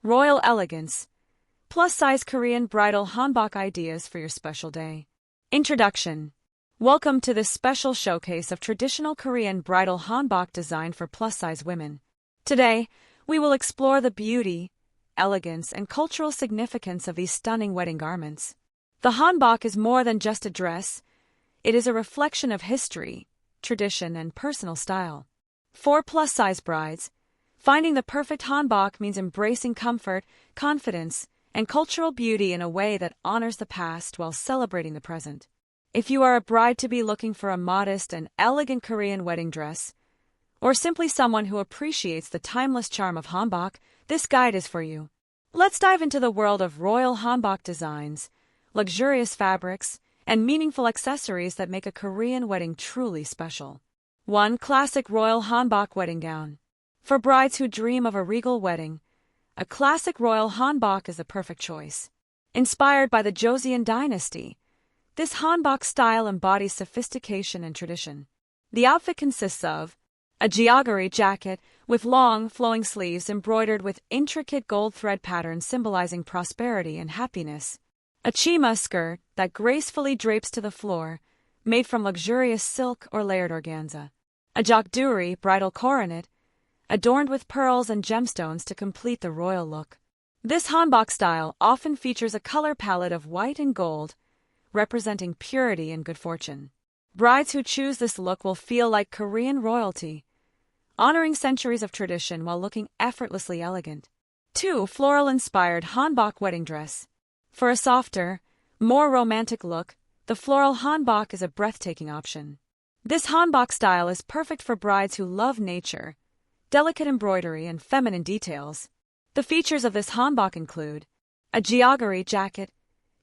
Royal Elegance. Plus-size Korean bridal hanbok ideas for your special day. Introduction. Welcome to this special showcase of traditional Korean bridal hanbok designed for plus-size women. Today, we will explore the beauty, elegance, and cultural significance of these stunning wedding garments. The hanbok is more than just a dress. It is a reflection of history, tradition, and personal style. For plus-size brides, finding the perfect hanbok means embracing comfort, confidence, and cultural beauty in a way that honors the past while celebrating the present. If you are a bride-to-be looking for a modest and elegant Korean wedding dress, or simply someone who appreciates the timeless charm of hanbok, this guide is for you. Let's dive into the world of royal hanbok designs, luxurious fabrics, and meaningful accessories that make a Korean wedding truly special. 1. Classic royal hanbok wedding gown. For brides who dream of a regal wedding, a classic royal hanbok is the perfect choice. Inspired by the Joseon dynasty, this hanbok style embodies sophistication and tradition. The outfit consists of a jeoggery jacket with long, flowing sleeves embroidered with intricate gold thread patterns symbolizing prosperity and happiness. A chima skirt that gracefully drapes to the floor, made from luxurious silk or layered organza. A jeoggery bridal coronet, adorned with pearls and gemstones to complete the royal look. This hanbok style often features a color palette of white and gold, representing purity and good fortune. Brides who choose this look will feel like Korean royalty, honoring centuries of tradition while looking effortlessly elegant. 2. Floral-inspired hanbok wedding dress. For a softer, more romantic look, the floral hanbok is a breathtaking option. This hanbok style is perfect for brides who love nature, delicate embroidery, and feminine details. The features of this hanbok include a jeoggery jacket,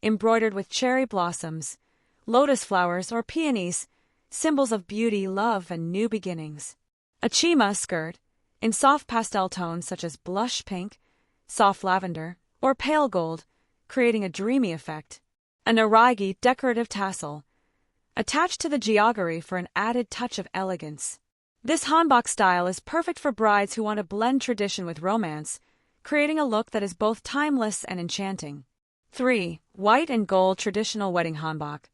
embroidered with cherry blossoms, lotus flowers, or peonies, symbols of beauty, love, and new beginnings. A chima skirt, in soft pastel tones such as blush pink, soft lavender, or pale gold, creating a dreamy effect. A naragi decorative tassel, attached to the jeoggery for an added touch of elegance. This hanbok style is perfect for brides who want to blend tradition with romance, creating a look that is both timeless and enchanting. 3. White and gold traditional wedding hanbok.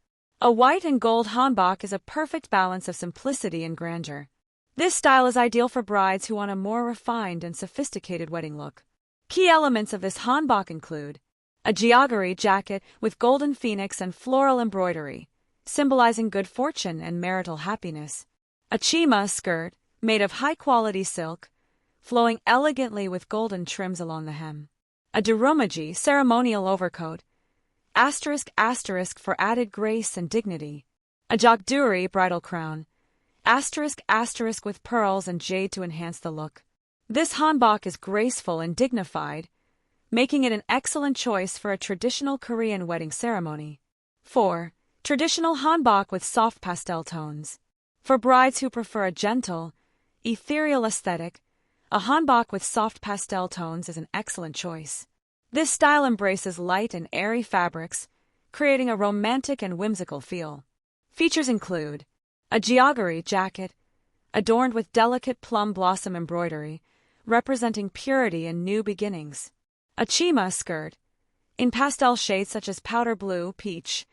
A white and gold hanbok is a perfect balance of simplicity and grandeur. This style is ideal for brides who want a more refined and sophisticated wedding look. Key elements of this hanbok include a jeoggery jacket with golden phoenix and floral embroidery, symbolizing good fortune and marital happiness. A chima skirt, made of high-quality silk, flowing elegantly with golden trims along the hem. A darumaji ceremonial overcoat, ** for added grace and dignity. A jeoggery bridal crown, ** with pearls and jade to enhance the look. This hanbok is graceful and dignified, making it an excellent choice for a traditional Korean wedding ceremony. 4. Traditional hanbok with soft pastel tones. For brides who prefer a gentle, ethereal aesthetic, a hanbok with soft pastel tones is an excellent choice. This style embraces light and airy fabrics, creating a romantic and whimsical feel. Features include a jeoggery jacket, adorned with delicate plum blossom embroidery, representing purity and new beginnings. A chima skirt, in pastel shades such as powder blue, peach,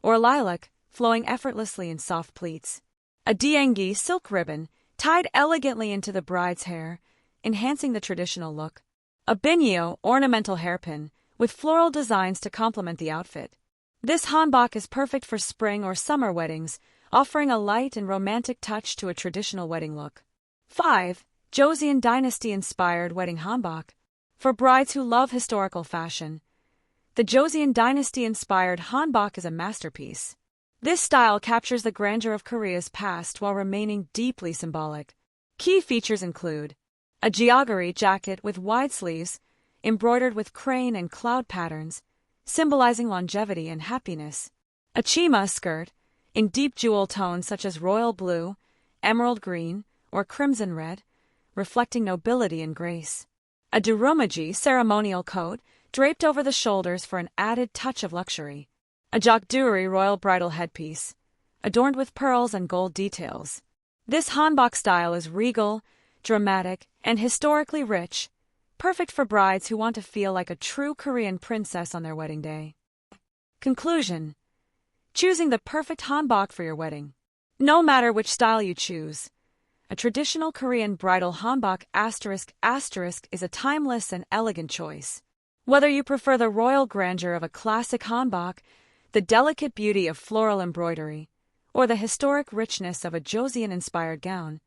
or lilac, flowing effortlessly in soft pleats. A daengi silk ribbon, tied elegantly into the bride's hair, enhancing the traditional look. A binyeo ornamental hairpin, with floral designs to complement the outfit. This hanbok is perfect for spring or summer weddings, offering a light and romantic touch to a traditional wedding look. 5. Joseon dynasty-inspired wedding hanbok. For brides who love historical fashion, the Joseon dynasty-inspired hanbok is a masterpiece. This style captures the grandeur of Korea's past while remaining deeply symbolic. Key features include a jeoggery jacket with wide sleeves, embroidered with crane and cloud patterns, symbolizing longevity and happiness. A chima skirt, in deep jewel tones such as royal blue, emerald green, or crimson red, reflecting nobility and grace. A darumaji ceremonial coat, draped over the shoulders for an added touch of luxury. A jeoggery royal bridal headpiece, adorned with pearls and gold details. This hanbok style is regal, dramatic, and historically rich, perfect for brides who want to feel like a true Korean princess on their wedding day. Conclusion: choosing the perfect hanbok for your wedding. No matter which style you choose, a traditional Korean bridal hanbok *** is a timeless and elegant choice. Whether you prefer the royal grandeur of a classic hanbok, the delicate beauty of floral embroidery, or the historic richness of a Joseon-inspired gown,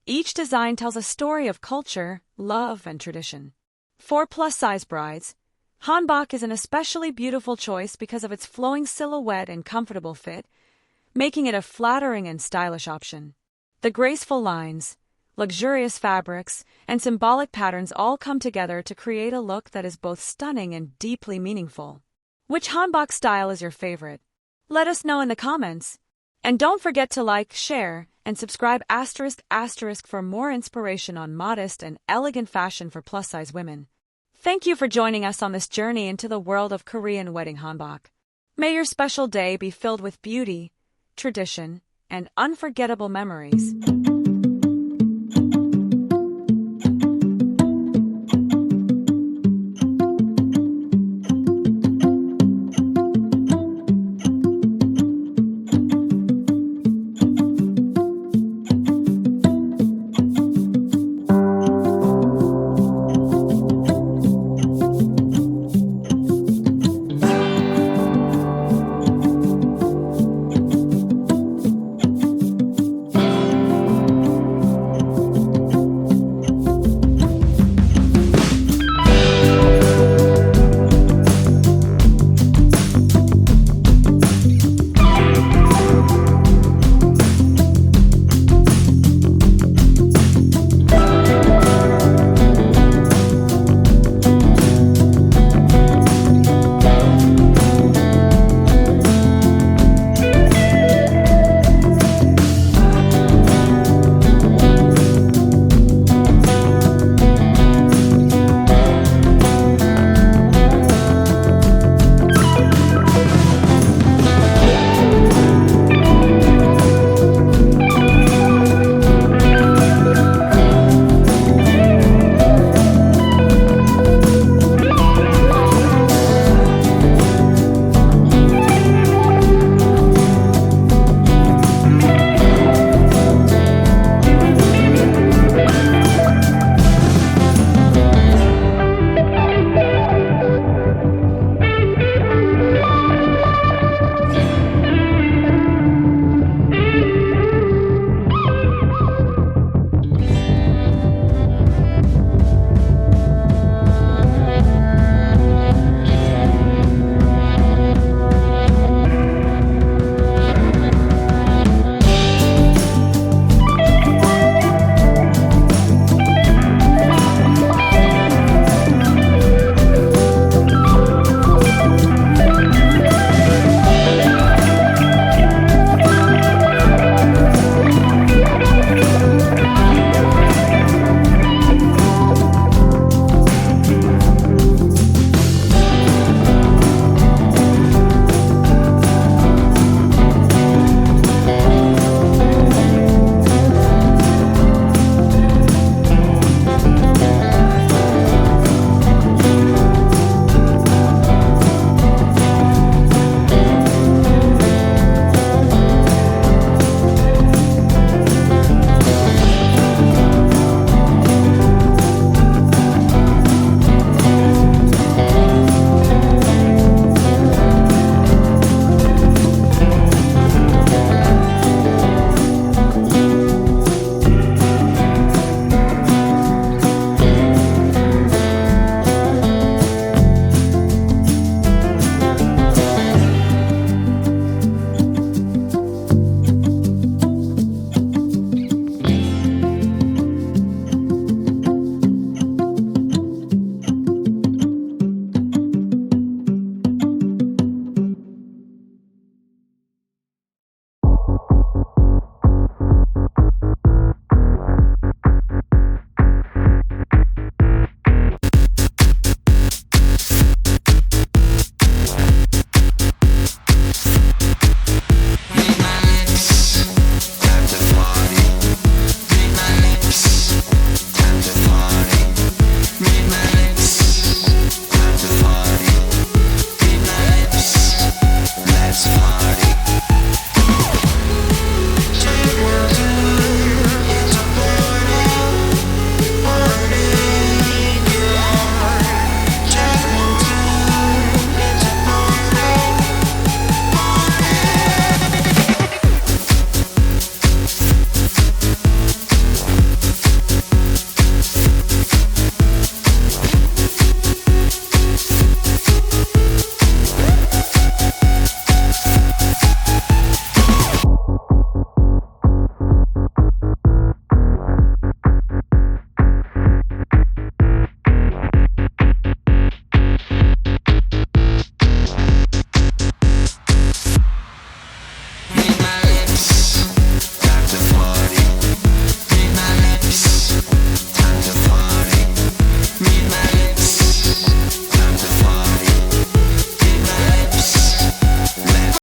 each design tells a story of culture, love, and tradition. For plus-size brides, hanbok is an especially beautiful choice because of its flowing silhouette and comfortable fit, making it a flattering and stylish option. The graceful lines, luxurious fabrics, and symbolic patterns all come together to create a look that is both stunning and deeply meaningful. Which hanbok style is your favorite? Let us know in the comments. And don't forget to like, share, and subscribe ** for more inspiration on modest and elegant fashion for plus-size women. Thank you for joining us on this journey into the world of Korean wedding hanbok. May your special day be filled with beauty, tradition, and unforgettable memories.